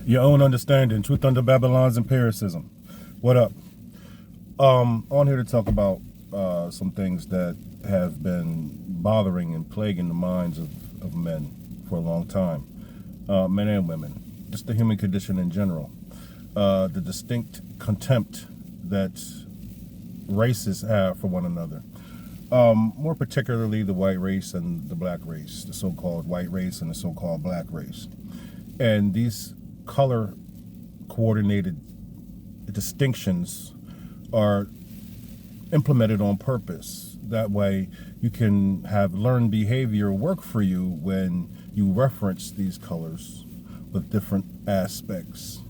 Your own understanding, truth under Babylon's empiricism. What up? On here to talk about some things that have been bothering and plaguing the minds of men for a long time, men and women, just the human condition in general. The distinct contempt that races have for one another. More particularly the white race and the black race, the so-called white race and the so-called black race. And these color coordinated distinctions are implemented on purpose. That way you can have learned behavior work for you when you reference these colors with different aspects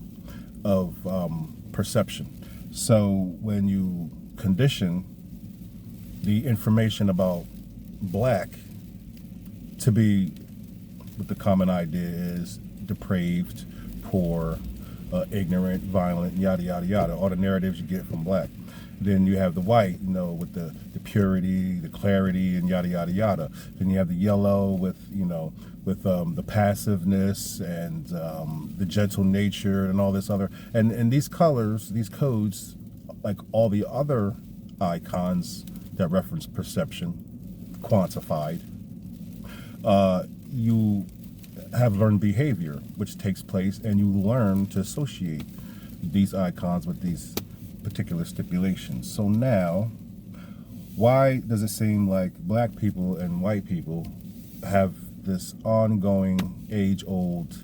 of perception. So when you condition the information about black to be what the common idea is depraved, poor, ignorant, violent, yada, yada, yada, all the narratives you get from black. Then you have the white, with the purity, the clarity, and yada, yada, yada. Then you have the yellow with, with the passiveness and the gentle nature and all this other. And these colors, these codes, like all the other icons that reference perception, quantified, you have learned behavior, which takes place, and you learn to associate these icons with these particular stipulations. So now, why does it seem like black people and white people have this ongoing, age-old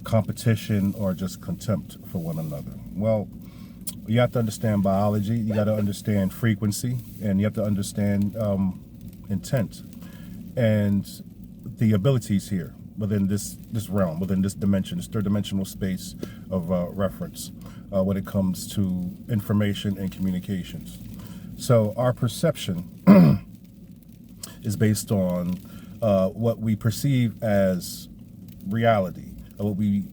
competition or just contempt for one another? Well, you have to understand biology, you got to understand frequency, and you have to understand intent and the abilities here within this realm, within this dimension, this third dimensional space of reference when it comes to information and communications. So our perception is based on what we perceive as reality, what we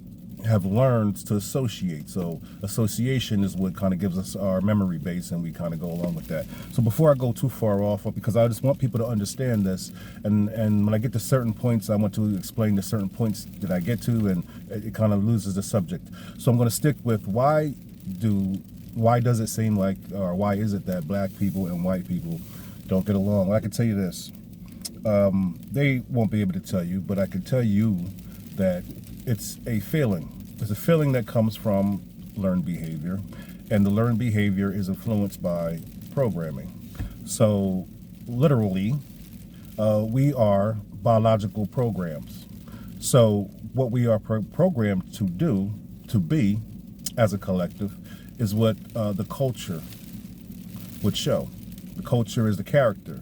have learned to associate. So association is what kind of gives us our memory base, and we kind of go along with that. So before I go too far off, because I just want people to understand this, and when I get to certain points, I want to explain the certain points that I get to, and it kind of loses the subject. So I'm going to stick with why does it seem like, or why is it that black people and white people don't get along? Well, I can tell you this. They won't be able to tell you, but I can tell you that it's a feeling. It's a feeling that comes from learned behavior, and the learned behavior is influenced by programming. So literally, we are biological programs. So what we are programmed to do, to be, as a collective, is what the culture would show. The culture is the character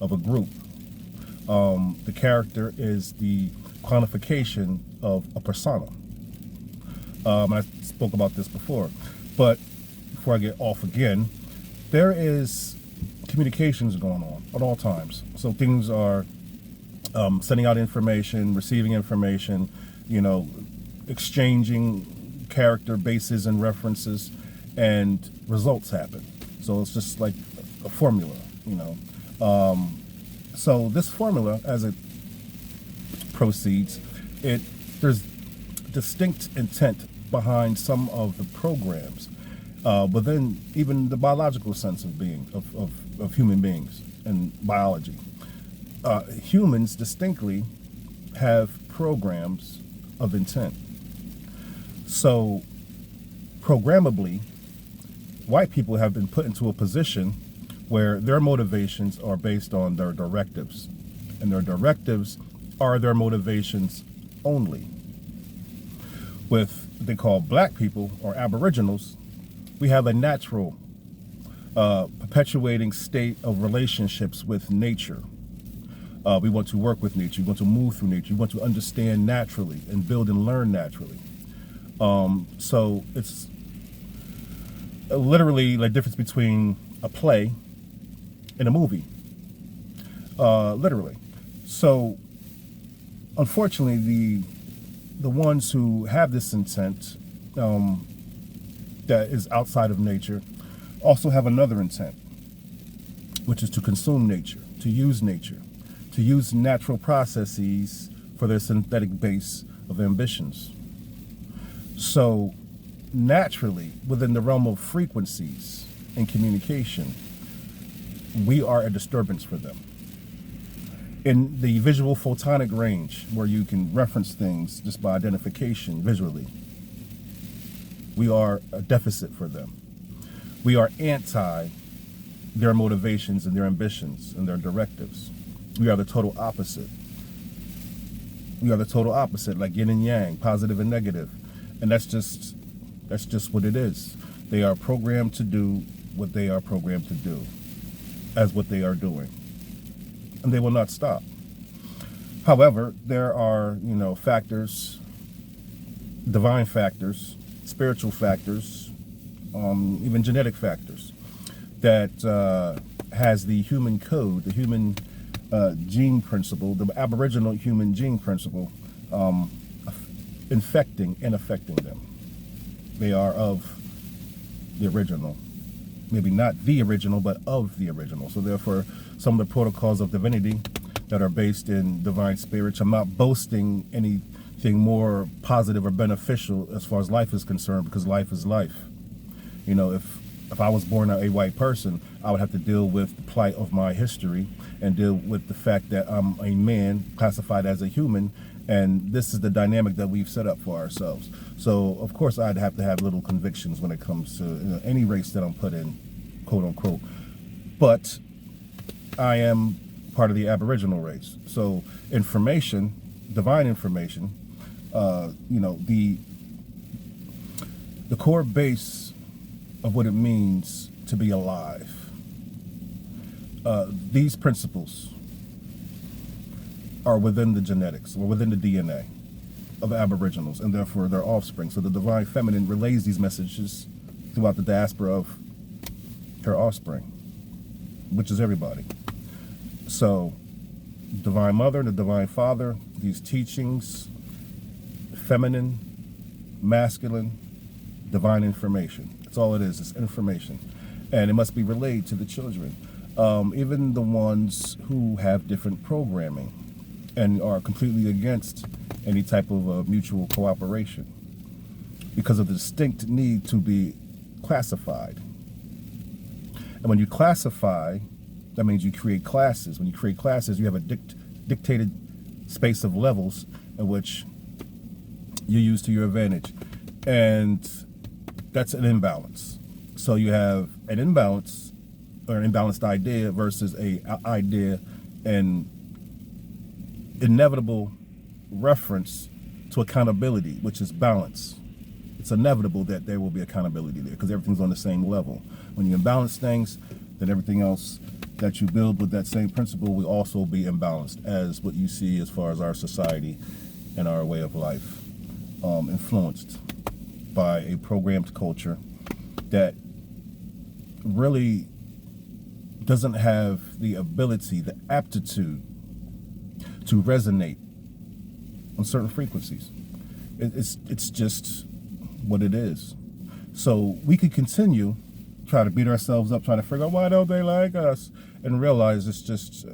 of a group. The character is the quantification of a persona. I spoke about this before, but before I get off again, there is communications going on at all times. So things are sending out information, receiving information, exchanging character bases and references, and results happen. So it's just like a formula, So this formula, as it proceeds, there's distinct intent behind some of the programs, but then even the biological sense of being of human beings and biology. Humans distinctly have programs of intent. So programmably, white people have been put into a position where their motivations are based on their directives, and their directives are their motivations only. With what they call black people or aboriginals, we have a natural perpetuating state of relationships with nature. We want to work with nature, we want to move through nature, we want to understand naturally and build and learn naturally. So it's literally the difference between a play and a movie, literally. So unfortunately, the ones who have this intent that is outside of nature also have another intent, which is to consume nature, to use natural processes for their synthetic base of ambitions. So naturally, within the realm of frequencies and communication, we are a disturbance for them. In the visual photonic range, where you can reference things just by identification visually, we are a deficit for them. We are anti their motivations and their ambitions and their directives. We are the total opposite. We are the total opposite, like yin and yang, positive and negative. And that's just what it is. They are programmed to do what they are programmed to do, as what they are doing. And they will not stop. However, there are, factors, divine factors, spiritual factors, even genetic factors that has the human code, the human gene principle, the aboriginal human gene principle, infecting and affecting them. They are of the original. Maybe not the original, but of the original. So therefore, some of the protocols of divinity that are based in divine spirits, I'm not boasting anything more positive or beneficial as far as life is concerned, because life is life. If I was born a white person, I would have to deal with the plight of my history and deal with the fact that I'm a man classified as a human, and this is the dynamic that we've set up for ourselves. So of course I'd have to have little convictions when it comes to any race that I'm put in, quote unquote. But I am part of the Aboriginal race. So information, divine information, the core base of what it means to be alive. These principles are within the genetics, or within the DNA of Aboriginals, and therefore their offspring. So the divine feminine relays these messages throughout the diaspora of her offspring, which is everybody. So divine mother and the divine father, these teachings, feminine, masculine, divine information. That's all it is. It's information. And it must be relayed to the children. Even the ones who have different programming and are completely against any type of mutual cooperation because of the distinct need to be classified. And when you classify, that means you create classes. When you create classes, you have a dictated space of levels in which you use to your advantage. And that's an imbalance. So you have an imbalance or an imbalanced idea versus a idea and inevitable reference to accountability, which is balance. It's inevitable that there will be accountability there because everything's on the same level. When you imbalance things, then everything else that you build with that same principle will also be imbalanced, as what you see as far as our society and our way of life, influenced by a programmed culture that really doesn't have the ability, the aptitude to resonate on certain frequencies. It's just what it is. So we could continue try to beat ourselves up, trying to figure out why don't they like us, and realize it's just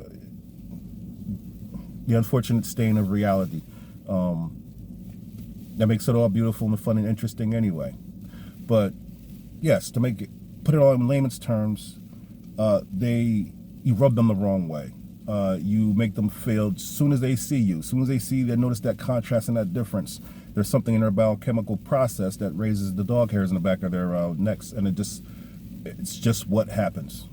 the unfortunate stain of reality. That makes it all beautiful and fun and interesting anyway. But yes, to put it all in layman's terms, you rub them the wrong way. You make them feel, as soon as they see you, as soon as they notice that contrast and that difference, there's something in their biochemical process that raises the dog hairs in the back of their necks, and it's just what happens.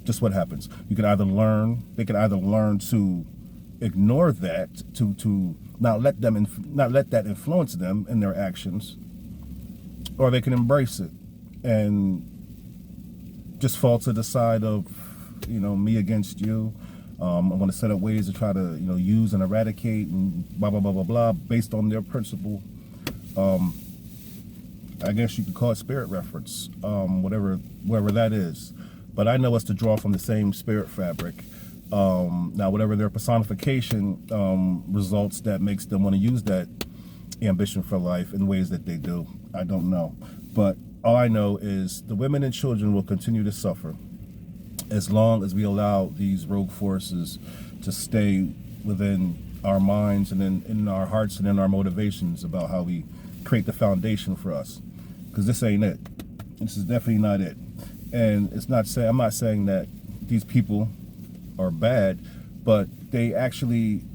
Just what happens. They can either learn to ignore that, to not let that influence them in their actions, or they can embrace it and just fall to the side of, me against you. I'm going to set up ways to try to, use and eradicate and blah, blah, blah, blah, blah, based on their principle. I guess you could call it spirit reference, wherever that is. But I know it's to draw from the same spirit fabric. Now, whatever their personification results that makes them want to use that ambition for life in ways that they do, I don't know. But all I know is the women and children will continue to suffer as long as we allow these rogue forces to stay within our minds and in our hearts and in our motivations about how we create the foundation for us. Because this ain't it. This is definitely not it. And it's not I'm not saying that these people are bad, but they obtain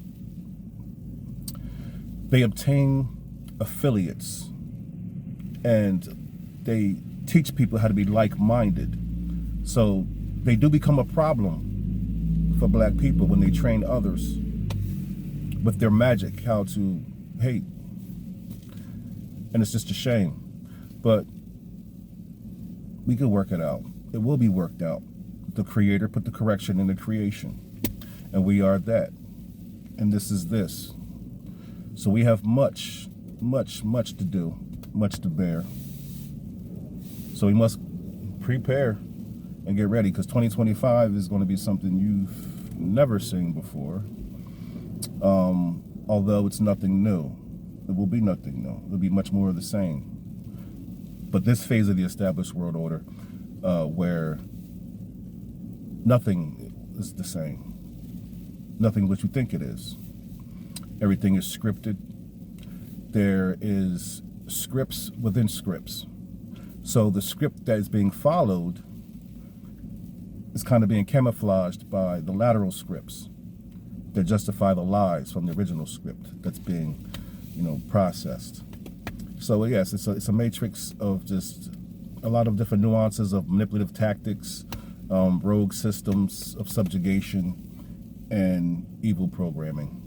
affiliates and they teach people how to be like-minded. So they do become a problem for black people when they train others with their magic, how to hate. And it's just a shame. But we can work it out. It will be worked out. The Creator put the correction in the creation. And we are that. And this is this. So we have much, much, much to do, much to bear. So we must prepare and get ready, because 2025 is going to be something you've never seen before. Although it's nothing new. It will be nothing new. It'll be much more of the same. But this phase of the established world order, where nothing is the same. Nothing what you think it is. Everything is scripted. There is scripts within scripts. So the script that is being followed is kind of being camouflaged by the lateral scripts that justify the lies from the original script that's being, processed. So yes, it's a matrix of just a lot of different nuances of manipulative tactics, rogue systems of subjugation, and evil programming.